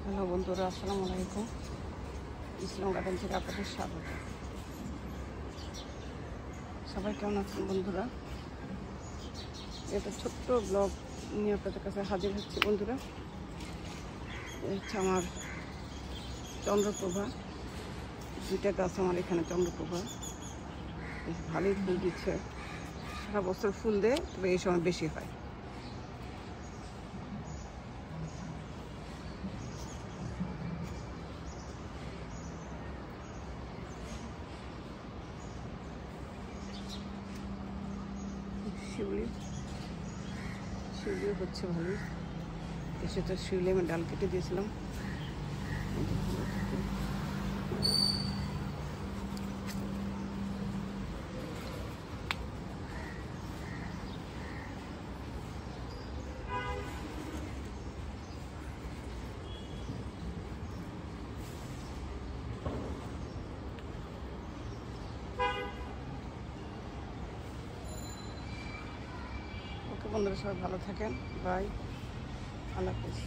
Hello বন্ধুরা, আসসালামু আলাইকুম। ইসলাম গার্ডেন থেকে আপনাদের স্বাগত। সবাই কেমন আছেন বন্ধুরা? এটা ছোট্ট ব্লগ নিয়ে আপনাদের কাছে হাজির হচ্ছে বন্ধুরা। হচ্ছে আমার চন্দ্রপ্রভা, দুইটা গাছ আমার এখানে চন্দ্রপ্রভা বেশ ভালোই ফুল দিচ্ছে। সারা বছর ফুল দেয়, তবে এই সময় বেশি হয়। শিউলিও হচ্ছে ভালোই। এসে তো শিউলি আমি ডাল কেটে দিয়েছিলাম। ওকে বন্ধুরা, সবাই ভালো থাকেন। বাই, আল্লাহ হাফেজ।